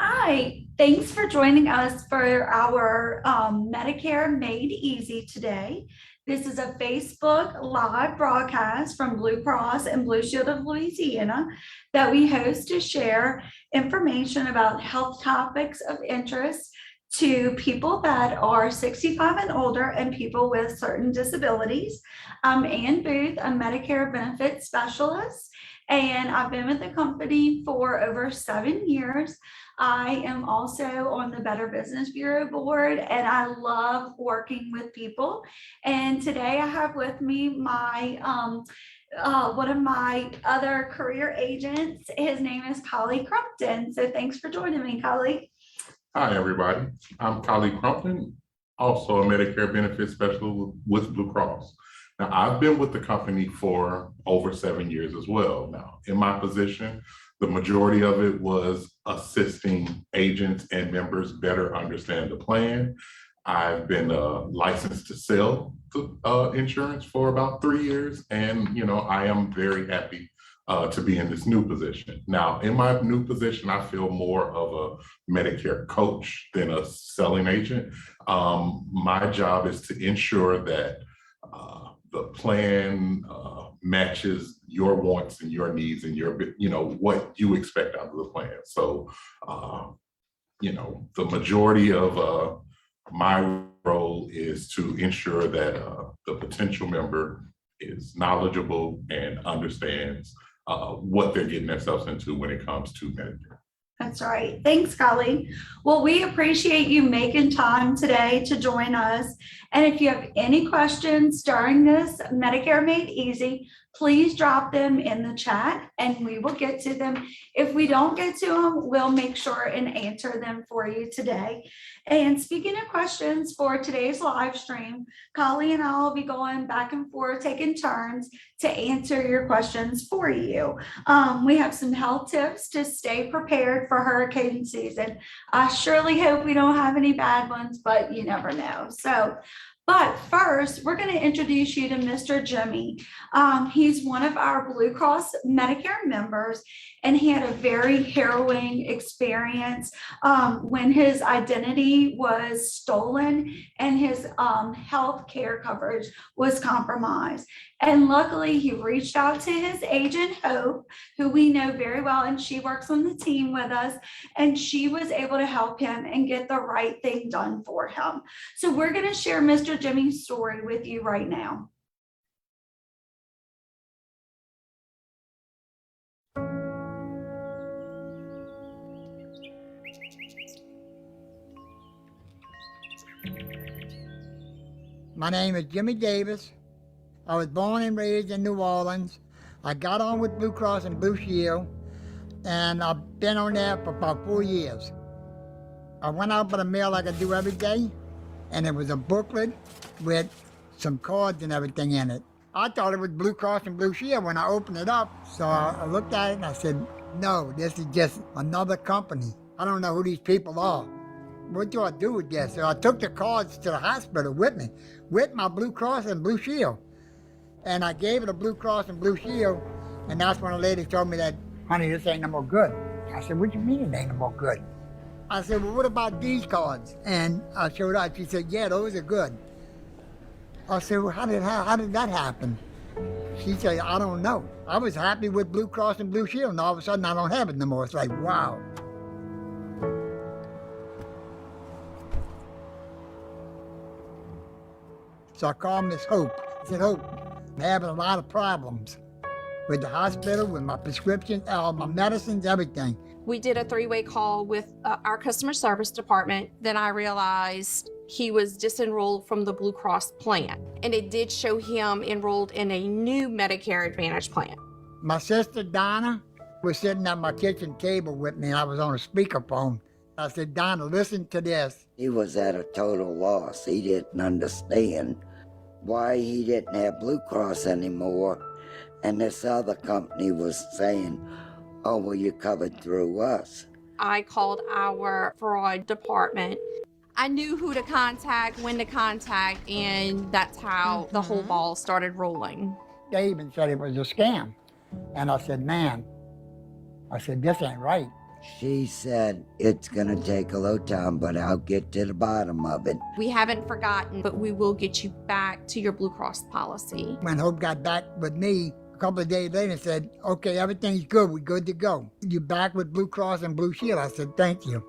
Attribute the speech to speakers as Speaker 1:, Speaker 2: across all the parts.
Speaker 1: Hi, thanks for joining us for our Medicare Made Easy today. This is a Facebook live broadcast from Blue Cross and Blue Shield of Louisiana that we host to share information about health topics of interest to people that are 65 and older and people with certain disabilities. I'm Ann Booth, a Medicare benefits specialist, and I've been with the company for over 7 years. I am also on the Better Business Bureau board, and I love working with people. And today I have with me my one of my other career agents. His name is Collie Crumpton. So thanks for joining me, Collie.
Speaker 2: Hi, everybody. I'm Collie Crumpton, also a Medicare benefits specialist with Blue Cross. Now, I've been with the company for over 7 years as well. Now, in my position, the majority of it was assisting agents and members better understand the plan. I've been licensed to sell insurance for about 3 years, and I am very happy to be in this new position. Now, in my new position, I feel more of a Medicare coach than a selling agent. My job is to ensure that the plan matches your wants and your needs and what you expect out of the plan. So, the majority of my role is to ensure that the potential member is knowledgeable and understands what they're getting themselves into when it comes to Medicare.
Speaker 1: That's right. Thanks, Collie. Well, we appreciate you making time today to join us. And if you have any questions during this Medicare Made Easy, please drop them in the chat and we will get to them. If we don't get to them, we'll make sure and answer them for you today. And speaking of questions for today's live stream, Collie and I will be going back and forth, taking turns to answer your questions for you. We have some health tips to stay prepared for hurricane season. I surely hope we don't have any bad ones, but you never know. But first, we're going to introduce you to Mr. Jimmy. He's one of our Blue Cross Medicare members, and he had a very harrowing experience when his identity was stolen and his health care coverage was compromised. And luckily, he reached out to his agent, Hope, who we know very well, and she works on the team with us, and she was able to help him and get the right thing done for him. So we're going to share Mr. Jimmy's story with you right now.
Speaker 3: My name is Jimmy Davis. I was born and raised in New Orleans. I got on with Blue Cross and Blue Shield, and I've been on there for about 4 years. I went out with a mail like I do every day, and it was a booklet with some cards and everything in it. I thought it was Blue Cross and Blue Shield when I opened it up, so I looked at it and I said, no, this is just another company. I don't know who these people are. What do I do with this? So I took the cards to the hospital with me, with my Blue Cross and Blue Shield. And I gave it a Blue Cross and Blue Shield, and that's when the lady told me that, honey, this ain't no more good. I said, what do you mean it ain't no more good? I said, well, what about these cards? And I showed her. She said, yeah, those are good. I said, well, how did that happen? She said, I don't know. I was happy with Blue Cross and Blue Shield, and all of a sudden I don't have it no more. It's like, wow. So I called Miss Hope. I said, Hope, I'm having a lot of problems with the hospital, with my prescriptions, my medicines, everything.
Speaker 4: We did a 3-way call with our customer service department. Then I realized he was disenrolled from the Blue Cross plan. And it did show him enrolled in a new Medicare Advantage plan.
Speaker 3: My sister Donna was sitting at my kitchen table with me, and I was on a speakerphone. I said, Donna, listen to this.
Speaker 5: He was at a total loss. He didn't understand why he didn't have Blue Cross anymore. And this other company was saying, oh, well, you're covered through us.
Speaker 4: I called our fraud department. I knew who to contact, when to contact, and that's how the whole ball started rolling.
Speaker 3: They even said it was a scam. And I said, man, this ain't right.
Speaker 5: She said it's gonna take a little time, but I'll get to the bottom of it.
Speaker 4: We haven't forgotten, but we will get you back to your Blue Cross policy.
Speaker 3: When Hope got back with me a couple of days later and said, okay, everything's good, we're good to go. You back with Blue Cross and Blue Shield? I said, thank you.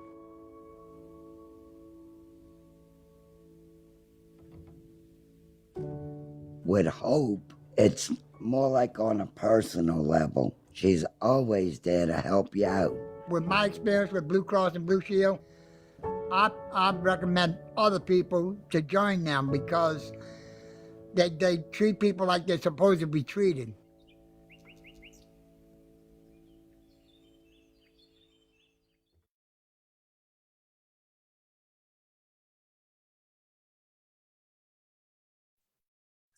Speaker 5: With Hope, it's more like on a personal level. She's always there to help you out.
Speaker 3: With my experience with Blue Cross and Blue Shield, I recommend other people to join them because they treat people like they're supposed to be treated.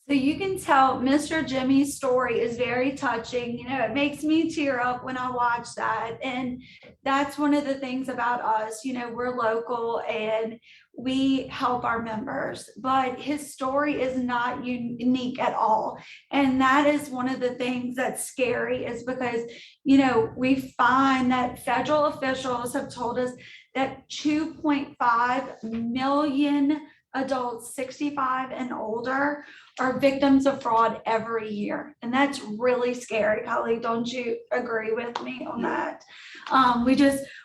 Speaker 1: So you can tell Mr. Jimmy's story is very touching. You know, it makes me tear up when I watch that. And that's one of the things about us. You know, we're local and we help our members, but his story is not unique at all. And that is one of the things that's scary, is because, you know, we find that federal officials have told us that 2.5 million adults 65 and older are victims of fraud every year. And that's really scary. Holly, don't you agree with me on that?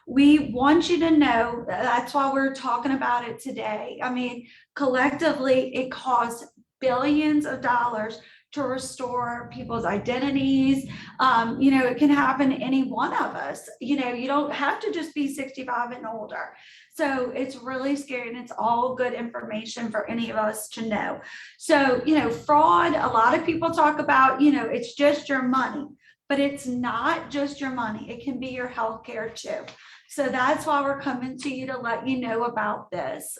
Speaker 1: We want you to know that's why we're talking about it today. I mean, collectively, it costs billions of dollars to restore people's identities. You know, it can happen to any one of us. You know, you don't have to just be 65 and older. So it's really scary, and it's all good information for any of us to know. So, you know, fraud, a lot of people talk about, you know, it's just your money, but it's not just your money. It can be your health care too. So that's why we're coming to you to let you know about this.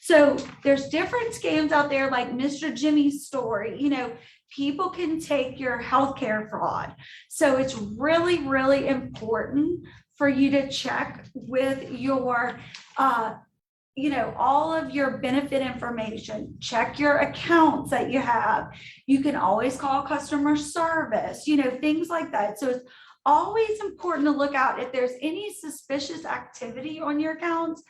Speaker 1: So there's different scams out there, like Mr. Jimmy's story. You know, people can take your healthcare fraud. So it's really, really important for you to check with your, you know, all of your benefit information. Check your accounts that you have. You can always call customer service, you know, things like that. So it's always important to look out if there's any suspicious activity on your accounts.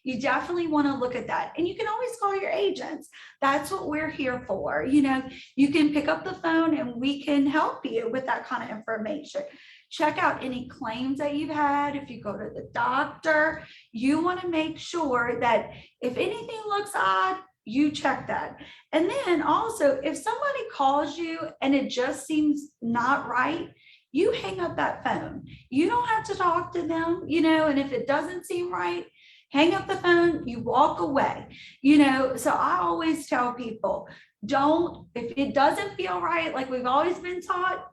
Speaker 1: You definitely want to look at that. And you can always call your agents. That's what we're here for. You know, you can pick up the phone and we can help you with that kind of information. Check out any claims that you've had. If you go to the doctor, you want to make sure that if anything looks odd, you check that. And then also, if somebody calls you and it just seems not right, you hang up that phone. You don't have to talk to them, you know, and if it doesn't seem right, hang up the phone, you walk away, you know. So I always tell people, if it doesn't feel right, like we've always been taught,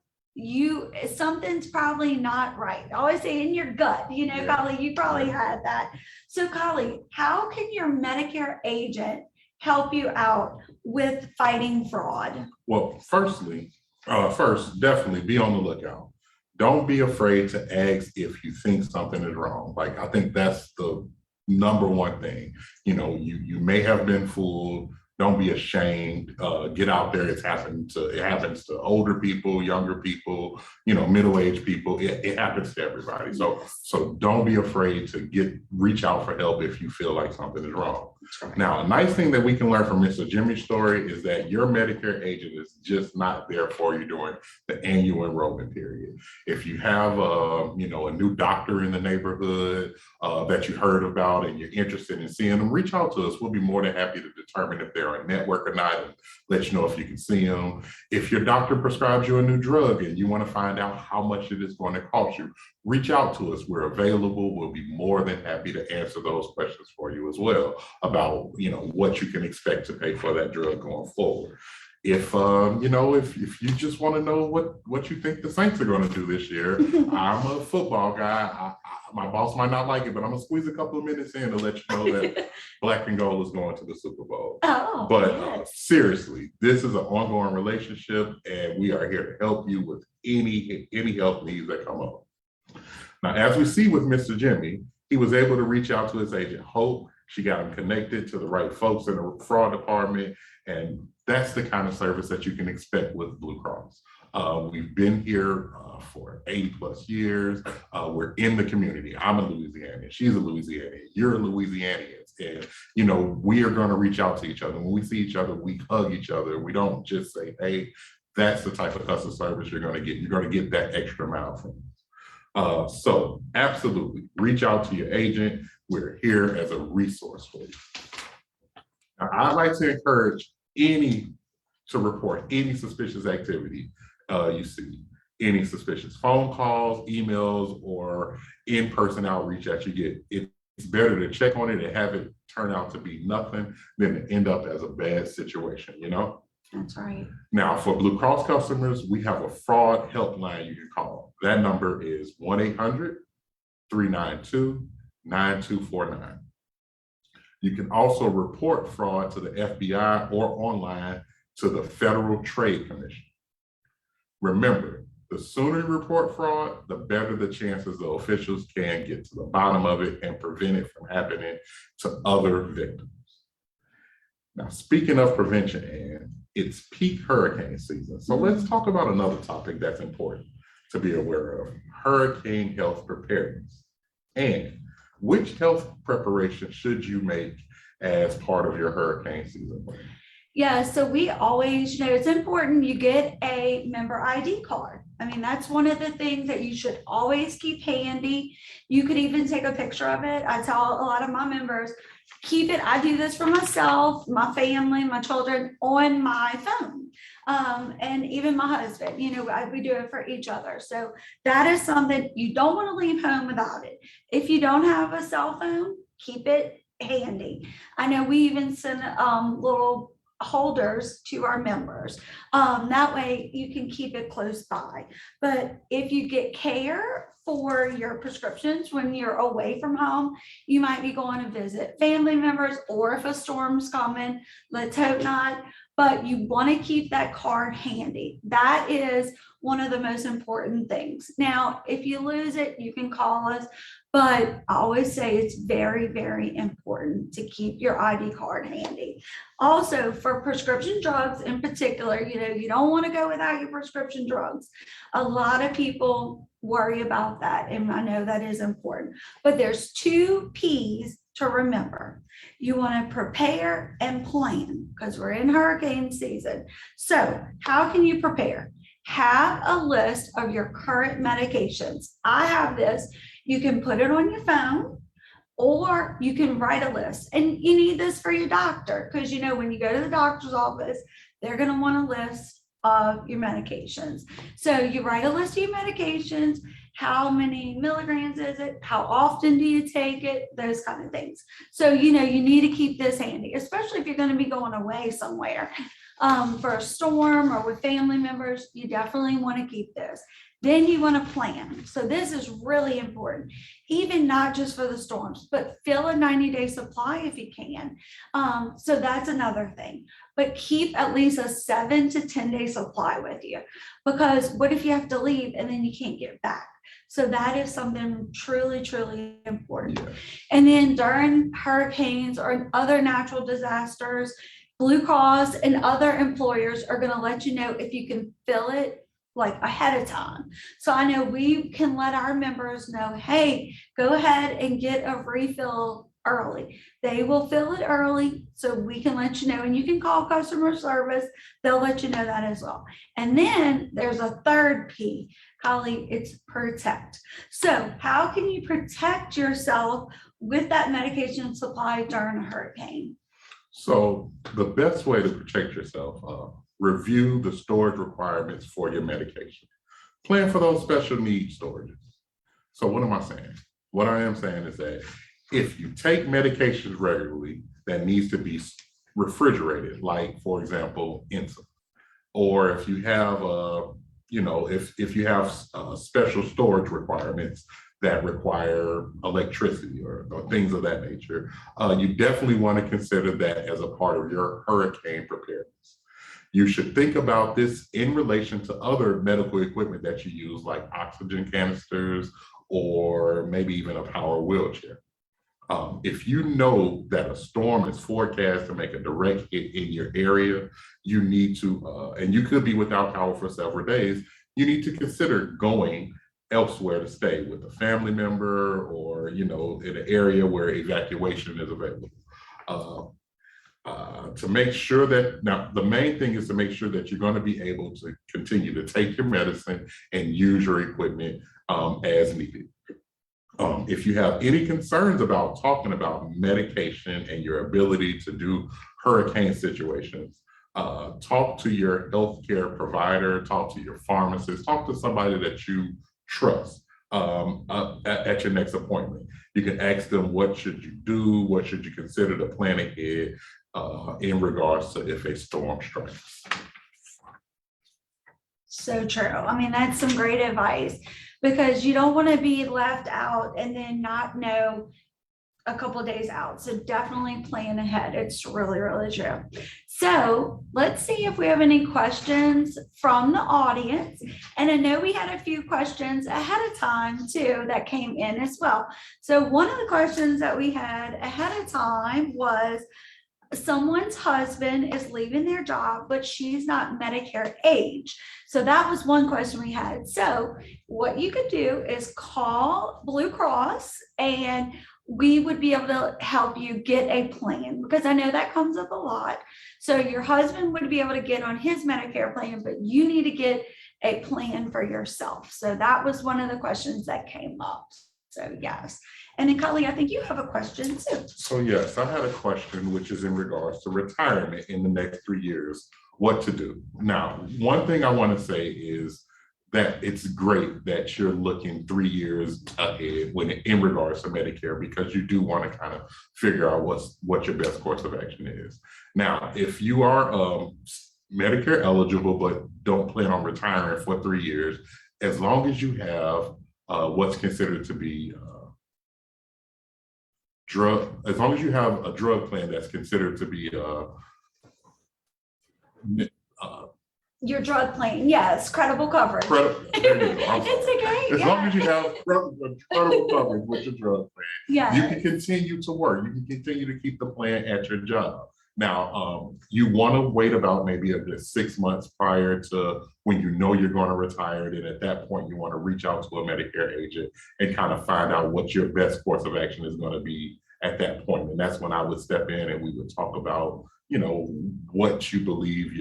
Speaker 1: something's probably not right. I always say in your gut, you know, yeah. Collie, you probably had that. So Collie, how can your Medicare agent help you out with fighting fraud?
Speaker 2: Well, first, definitely be on the lookout. Don't be afraid to ask if you think something is wrong. Like, I think that's the number one thing. You know, you may have been fooled. Don't be ashamed. Get out there. It happens to older people, younger people, you know, middle-aged people. It happens to everybody. So don't be afraid to reach out for help if you feel like something is wrong. Right. Now, a nice thing that we can learn from Mr. Jimmy's story is that your Medicare agent is just not there for you during the annual enrollment period. If you have a new doctor in the neighborhood that you heard about and you're interested in seeing them, reach out to us. We'll be more than happy to determine if they're a network or not and let you know if you can see them. If your doctor prescribes you a new drug and you want to find out how much it is going to cost you, reach out to us. We're available. We'll be more than happy to answer those questions for you as well about, you know, what you can expect to pay for that drug going forward. If if you just want to know what you think the Saints are going to do this year, I'm a football guy. My boss might not like it, but I'm gonna squeeze a couple of minutes in to let you know that Black and Gold is going to the Super Bowl. But seriously, this is an ongoing relationship, and we are here to help you with any help needs that come up. Now, as we see with Mr. Jimmy, he was able to reach out to his agent, Hope. She got him connected to the right folks in the fraud department, and that's the kind of service that you can expect with Blue Cross. We've been here for 80+ years. We're in the community. I'm a Louisianian. She's a Louisianian. You're a Louisianian. And, you know, we are going to reach out to each other. When we see each other, we hug each other. We don't just say, hey, that's the type of customer service you're going to get. You're going to get that extra mile from us. So absolutely, reach out to your agent. We're here as a resource for you. Now, I'd like to encourage to report any suspicious activity you see, any suspicious phone calls, emails, or in-person outreach that you get. It's better to check on it and have it turn out to be nothing than to end up as a bad situation, you know?
Speaker 1: That's right.
Speaker 2: Now, for Blue Cross customers, we have a fraud helpline you can call. That number is 1-800-392-9249. You can also report fraud to the FBI or online to the Federal Trade Commission. Remember, the sooner you report fraud, the better the chances the officials can get to the bottom of it and prevent it from happening to other victims. Now, speaking of prevention, Ann, it's peak hurricane season. So let's talk about another topic that's important to be aware of: hurricane health preparedness. And which health preparation should you make as part of your hurricane season plan?
Speaker 1: Yeah, so we always, it's important you get a member ID card. I mean, that's one of the things that you should always keep handy. You could even take a picture of it. I tell a lot of my members, keep it. I do this for myself, my family, my children on my phone. And even my husband, we do it for each other. So that is something you don't want to leave home without it. If you don't have a cell phone, keep it handy. I know we even send little holders to our members. That way you can keep it close by. But if you get care for your prescriptions when you're away from home, you might be going to visit family members, or if a storm's coming, let's hope not, but you want to keep that card handy. That is one of the most important things. Now, if you lose it, you can call us, but I always say it's very, very important to keep your ID card handy. Also, for prescription drugs in particular, you don't want to go without your prescription drugs. A lot of people worry about that, and I know that is important, but there's 2 P's to remember. You want to prepare and plan, because we're in hurricane season. So how can you prepare? Have a list of your current medications. I have this. You can put it on your phone, or you can write a list. And you need this for your doctor, because when you go to the doctor's office, they're going to want a list of your medications. So you write a list of your medications. How many milligrams is it? How often do you take it? Those kind of things. So, you need to keep this handy, especially if you're going to be going away somewhere for a storm or with family members. You definitely want to keep this. Then you want to plan. So this is really important, even not just for the storms, but fill a 90-day supply if you can. So that's another thing. But keep at least a 7 to 10-day supply with you, because what if you have to leave and then you can't get back? So that is something truly, truly important. And then during hurricanes or other natural disasters, Blue Cross and other employers are going to let you know if you can fill it like ahead of time. So I know we can let our members know, hey, go ahead and get a refill early. They will fill it early, so we can let you know, and you can call customer service. They'll let you know that as well. And then there's a 3rd P, Holly, it's protect. So how can you protect yourself with that medication supply during a hurricane?
Speaker 2: So the best way to protect yourself, review the storage requirements for your medication. Plan for those special needs storages. So what am I saying? What I am saying is that if you take medications regularly, that needs to be refrigerated, like, for example, insulin, or if you have if you have special storage requirements that require electricity or things of that nature, you definitely want to consider that as a part of your hurricane preparedness. You should think about this in relation to other medical equipment that you use, like oxygen canisters or maybe even a power wheelchair. If you know that a storm is forecast to make a direct hit in your area, you need to, and you could be without power for several days, you need to consider going elsewhere to stay with a family member or, in an area where evacuation is available. To make sure that, now the main thing is to make sure that you're going to be able to continue to take your medicine and use your equipment as needed. If you have any concerns about talking about medication and your ability to do hurricane situations, talk to your healthcare provider, talk to your pharmacist, talk to somebody that you trust at your next appointment. You can ask them, what should you do? What should you consider to plan ahead in regards to if a storm strikes?
Speaker 1: So true. I mean, that's some great advice, because you don't want to be left out and then not know a couple of days out. So definitely plan ahead. It's really, really true. So let's see if we have any questions from the audience. And I know we had a few questions ahead of time too that came in as well. So one of the questions that we had ahead of time was, someone's husband is leaving their job, but she's not Medicare age. So that was one question we had. So what you could do is call Blue Cross, and we would be able to help you get a plan, because I know that comes up a lot. So your husband would be able to get on his Medicare plan, but you need to get a plan for yourself. So that was one of the questions that came up. So yes. And then Cully, I think you have a question too.
Speaker 2: So yes, I had a question which is in regards to retirement in the next 3 years, what to do. Now, one thing I want to say is that it's great that you're looking 3 years ahead in regards to Medicare, because you do want to kind of figure out what your best course of action is. Now, if you are Medicare eligible but don't plan on retiring for 3 years, as long as you have what's considered to be as long as you have a drug plan that's considered to be
Speaker 1: Your drug plan, yes, credible coverage.
Speaker 2: there you go. I'm sorry.
Speaker 1: It's okay.
Speaker 2: As long as you have credible coverage with your drug plan,
Speaker 1: Yeah.
Speaker 2: you can continue to work. You can continue to keep the plan at your job. Now, you want to wait about maybe a good 6 months prior to when you know you're going to retire. And at that point, you want to reach out to a Medicare agent and kind of find out what your best course of action is going to be at that point. And that's when I would step in and we would talk about, what you believe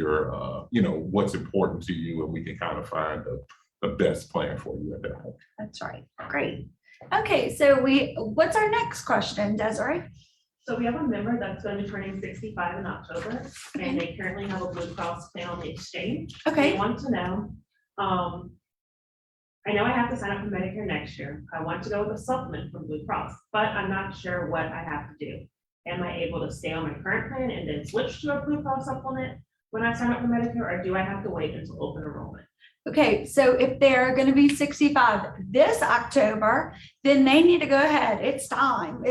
Speaker 2: what's important to you, and we can kind of find the best plan for you at that point.
Speaker 1: That's right. Great. Okay, so what's our next question, Desiree?
Speaker 6: So we have a member that's going to be turning 65 in October, and they currently have a Blue Cross plan on the exchange.
Speaker 1: Okay.
Speaker 6: They want to know, I know I have to sign up for Medicare next year. I want to go with a supplement from Blue Cross, but I'm not sure what I have to do. Am I able to stay on my current plan and then switch to a Blue Cross supplement when I sign up for Medicare, or do I have to wait until open enrollment?
Speaker 1: Okay, so if they're going to be 65 this October, then they need to go ahead. It's time.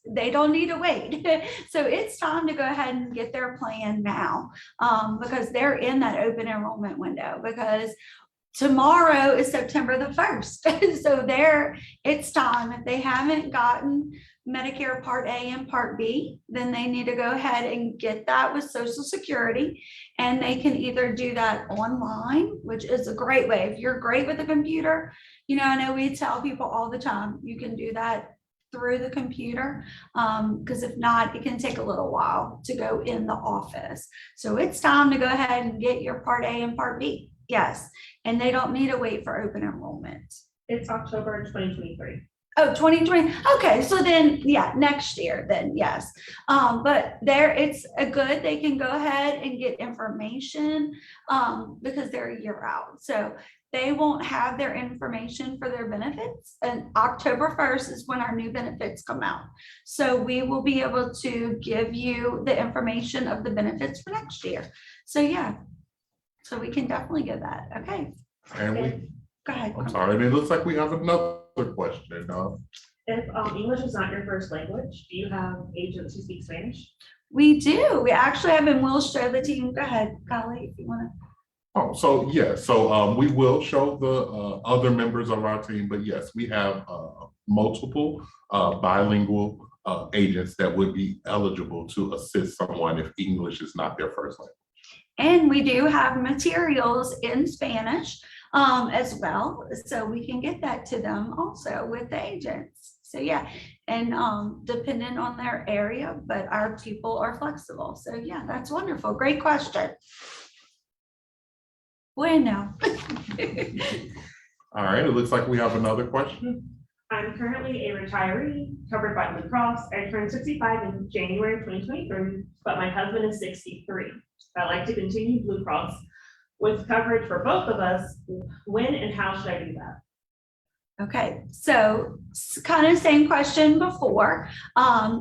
Speaker 1: They don't need to wait. So it's time to go ahead and get their plan now, because they're in that open enrollment window, because tomorrow is September the 1st. So it's time. If they haven't gotten Medicare Part A and Part B, then they need to go ahead and get that with Social Security. And they can either do that online, which is a great way. If you're great with a computer, I know we tell people all the time, you can do that through the computer, because if not, it can take a little while to go in the office. So it's time to go ahead and get your Part A and Part B. Yes. And they don't need to wait for open enrollment.
Speaker 6: It's October 2023.
Speaker 1: Oh, 2020. Okay. So then, yeah, next year then, yes. But it's a good, they can go ahead and get information because they're a year out. So they won't have their information for their benefits. And October 1st is when our new benefits come out. So we will be able to give you the information of the benefits for next year. So yeah, so we can definitely get that. Okay.
Speaker 2: And
Speaker 1: go ahead.
Speaker 2: I'm sorry, and it looks like we have another question.
Speaker 6: If English is not your first language, do you have agents who speak Spanish?
Speaker 1: We do. We actually have, and we'll show the team. Go ahead, Golly, if you want to.
Speaker 2: Oh, so yeah, so we will show the other members of our team, but yes, we have multiple bilingual agents that would be eligible to assist someone if English is not their first language.
Speaker 1: And we do have materials in Spanish as well, so we can get that to them also with the agents. So yeah, and depending on their area, but our people are flexible. So yeah, that's wonderful. Great question. Bueno.
Speaker 2: All right, it looks like we have another question.
Speaker 6: I'm currently a retiree covered by Blue Cross. I turned 65 in January 2023, but my husband is 63. I'd like to continue Blue Cross with coverage for both of us. When and how should I do that?
Speaker 1: Okay, so kind of same question before.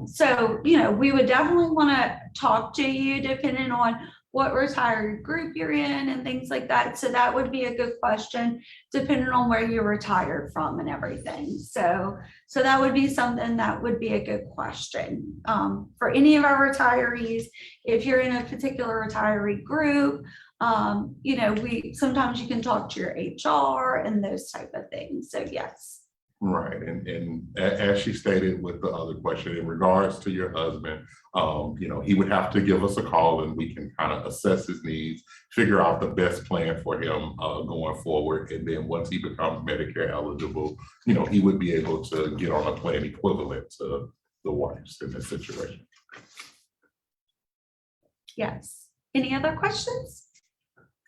Speaker 1: So, we would definitely want to talk to you depending on what retired group you're in and things like that. So that would be a good question, depending on where you're retired from and everything. So that would be something that would be a good question for any of our retirees. If you're in a particular retiree group, sometimes you can talk to your HR and those type of things. So yes.
Speaker 2: Right, and as she stated with the other question, in regards to your husband, he would have to give us a call and we can kind of assess his needs, figure out the best plan for him going forward. And then once he becomes Medicare eligible, he would be able to get on a plan equivalent to the wife's in this situation.
Speaker 1: Yes. Any other questions?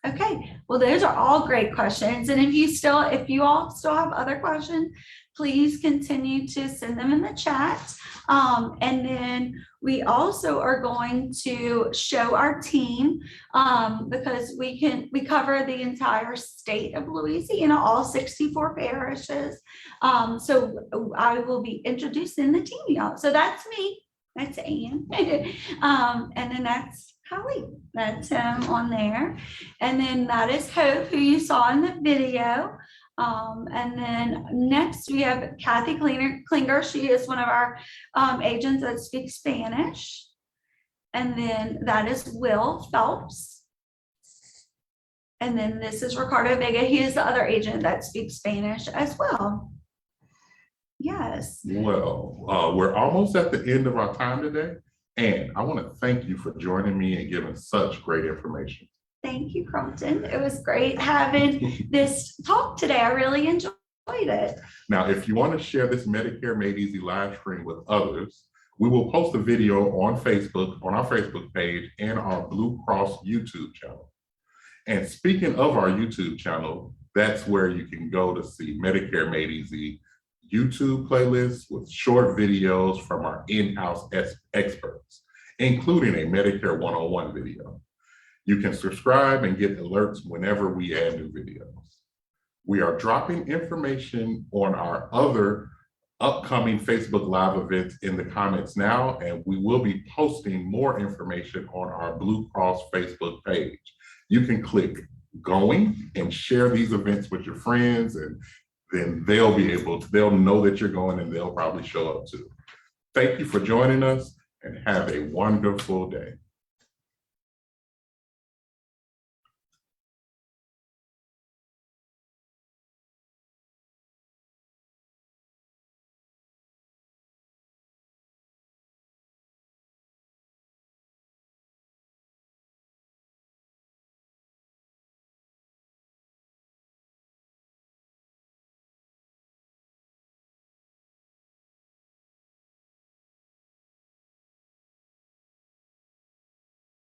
Speaker 1: Okay, well, those are all great questions. And if you all still have other questions, please continue to send them in the chat. And then we also are going to show our team because we cover the entire state of Louisiana, all 64 parishes. So I will be introducing the team, y'all. So that's me. That's Ann. And then that's Holly. That's him on there. And then that is Hope, who you saw in the video. And then next we have Kathy Klinger. She is one of our agents that speaks Spanish. And then that is Will Phelps. And then this is Ricardo Vega. He is the other agent that speaks Spanish as well. Yes.
Speaker 2: Well, we're almost at the end of our time today. And I want to thank you for joining me and giving such great information.
Speaker 1: Thank you, Crumpton. It was great having this talk today. I really enjoyed it.
Speaker 2: Now, if you want to share this Medicare Made Easy live stream with others, we will post a video on Facebook, on our Facebook page, and our Blue Cross YouTube channel. And speaking of our YouTube channel, that's where you can go to see Medicare Made Easy YouTube playlists with short videos from our in-house experts, including a Medicare 101 video. You can subscribe and get alerts whenever we add new videos. We are dropping information on our other upcoming Facebook Live events in the comments now, and we will be posting more information on our Blue Cross Facebook page. You can click going and share these events with your friends, and then they'll know that you're going and they'll probably show up too. Thank you for joining us and have a wonderful day.